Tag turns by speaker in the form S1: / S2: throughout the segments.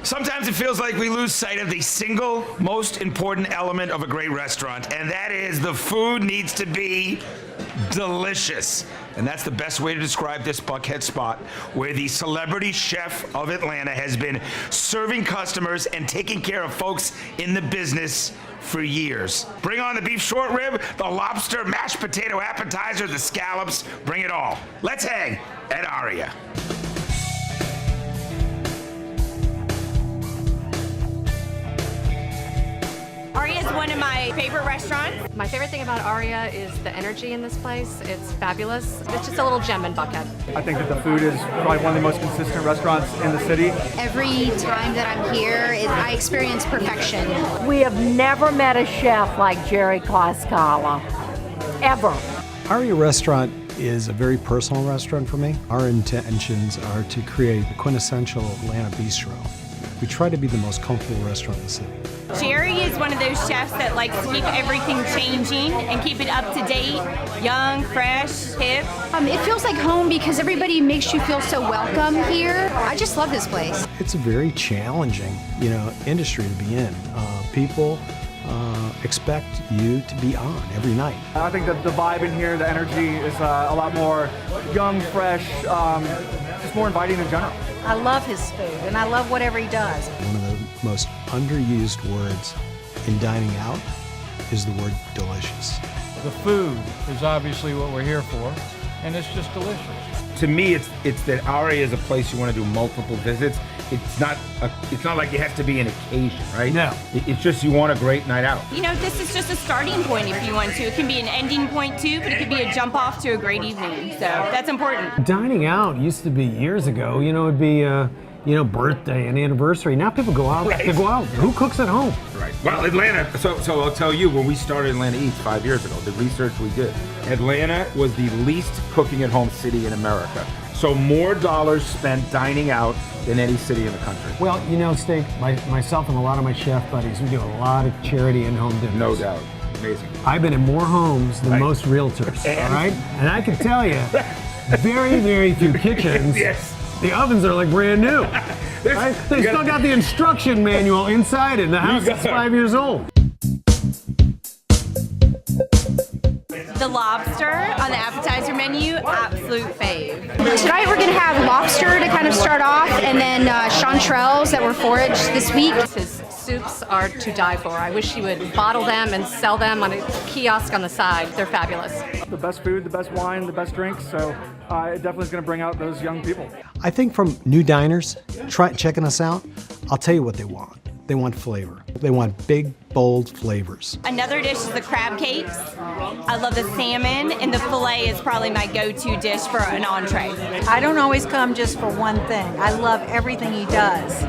S1: Sometimes it feels like we lose sight of the single most important element of a great restaurant, and that is the food needs to be delicious. And that's the best way to describe this Buckhead spot, where the celebrity chef of Atlanta has been serving customers and taking care of folks in the business for years. Bring on the beef short rib, the lobster, mashed potato appetizer, the scallops, bring it all. Let's hang at Aria.
S2: Aria is one of my favorite restaurants.
S3: My favorite thing about Aria is the energy in this place. It's fabulous. It's just a little gem in Buckhead.
S4: I think that the food is probably one of the most consistent restaurants in the city.
S5: Every time that I'm here, I experience perfection.
S6: We have never met a chef like Gerry Klaskala, ever.
S7: Aria Restaurant is a very personal restaurant for me. Our intentions are to create a quintessential Atlanta bistro. We try to be the most comfortable restaurant in the city.
S2: Gerry is one of those chefs that likes to keep everything changing and keep it up to date, young, fresh, hip.
S5: It feels like home because everybody makes you feel so welcome here. I just love this place.
S7: It's a very challenging, industry to be in. People expect you to be on every night.
S4: I think that the vibe in here, the energy is a lot more young, fresh, just more inviting in general.
S6: I love his food, and I love whatever he does.
S7: One of the most underused words in dining out is the word delicious.
S8: The food is obviously what we're here for, and it's just delicious.
S1: To me, it's that Aria is a place you want to do multiple visits. It's not like it has to be an occasion, right?
S8: No.
S1: It's just you want a great night out.
S2: This is just a starting point if you want to. It can be an ending point too, but it could be a jump off to a great evening. So that's important.
S9: Dining out used to be years ago, it'd be birthday and anniversary. Now people go out.
S1: Right.
S9: They go out. Who cooks at home?
S1: Right. Well, Atlanta, so I'll tell you, when we started Atlanta Eats 5 years ago, the research we did, Atlanta was the least cooking at home city in America. So more dollars spent dining out than any city in the country.
S9: Well, Steak, myself and a lot of my chef buddies, we do a lot of charity in-home dinners.
S1: No doubt. Amazing.
S9: I've been in more homes than most realtors, all right? And I can tell you, very, very few kitchens.
S1: Yes.
S9: The ovens are like brand new. Right? They still got the instruction manual inside it, and the house is 5 years old.
S2: The lobster on the appetizer menu, absolute fave.
S5: Tonight we're going to have lobster to kind of start off, and then chanterelles that were foraged this week.
S3: His soups are to die for. I wish he would bottle them and sell them on a kiosk on the side. They're fabulous.
S4: The best food, the best wine, the best drinks, so it definitely is going to bring out those young people.
S7: I think from new diners checking us out, I'll tell you what they want. They want flavor. They want big, bold flavors.
S2: Another dish is the crab cakes. I love the salmon, and the filet is probably my go-to dish for an entree.
S6: I don't always come just for one thing. I love everything he does.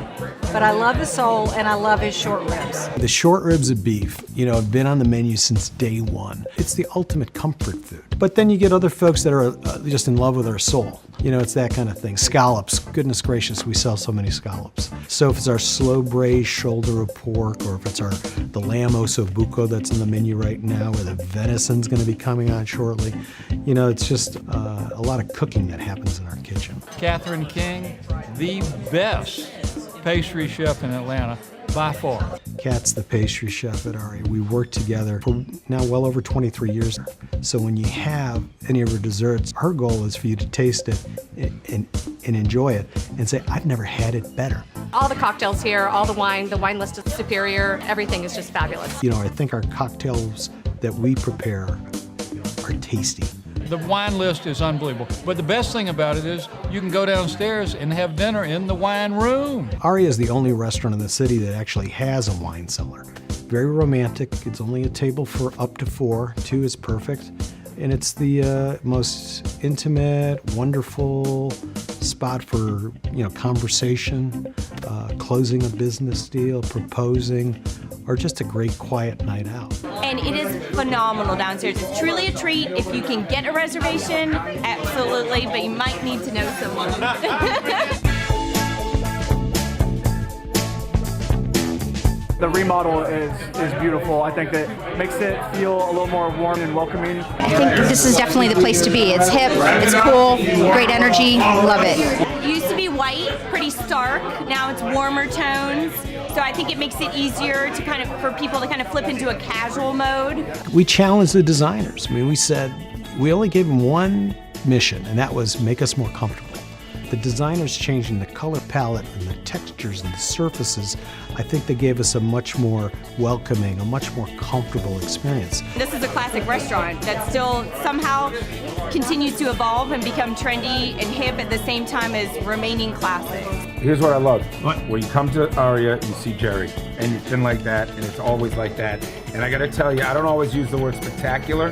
S6: But I love the soul, and I love his short ribs.
S7: The short ribs of beef, have been on the menu since day one. It's the ultimate comfort food. But then you get other folks that are just in love with our soul. It's that kind of thing. Scallops, goodness gracious, we sell so many scallops. So if it's our slow braised shoulder of pork, or if it's the lamb ossobuco that's in the menu right now, or the venison's going to be coming on shortly, it's just a lot of cooking that happens in our kitchen.
S8: Catherine King, the best pastry chef in Atlanta, by far.
S7: Kat's the pastry chef at Aria. We worked together for now well over 23 years. So when you have any of her desserts, her goal is for you to taste it and enjoy it and say, I've never had it better.
S3: All the cocktails here, all the wine list is superior. Everything is just fabulous.
S7: I think our cocktails that we prepare are tasty.
S8: The wine list is unbelievable. But the best thing about it is you can go downstairs and have dinner in the wine room.
S7: Aria is the only restaurant in the city that actually has a wine cellar. Very romantic. It's only a table for up to 4. 2 is perfect. And it's the most intimate, wonderful spot for, conversation, closing a business deal, proposing, or just a great quiet night out.
S2: And it is phenomenal downstairs. It's truly a treat. If you can get a reservation, absolutely, but you might need to know someone.
S4: The remodel is beautiful. I think that makes it feel a little more warm and welcoming.
S5: I think this is definitely the place to be. It's hip, it's cool, great energy, love it.
S2: used to be white, pretty stark. Now it's warmer tones. So I think it makes it easier to for people to kind of flip into a casual mode.
S7: We challenged the designers. I mean, we said, we only gave them one mission, and that was make us more comfortable. The designers changing the color palette and the textures and the surfaces, I think they gave us a much more welcoming, a much more comfortable experience.
S2: This is a classic restaurant that still somehow continues to evolve and become trendy and hip at the same time as remaining classic.
S1: Here's what I love. When you come to Aria, you see Gerry, and it's been like that, and it's always like that. And I gotta tell you, I don't always use the word spectacular.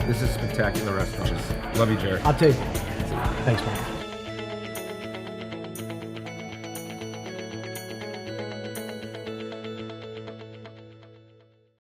S1: This is a spectacular restaurant. Love you, Gerry.
S7: I'll take it. Thanks, man.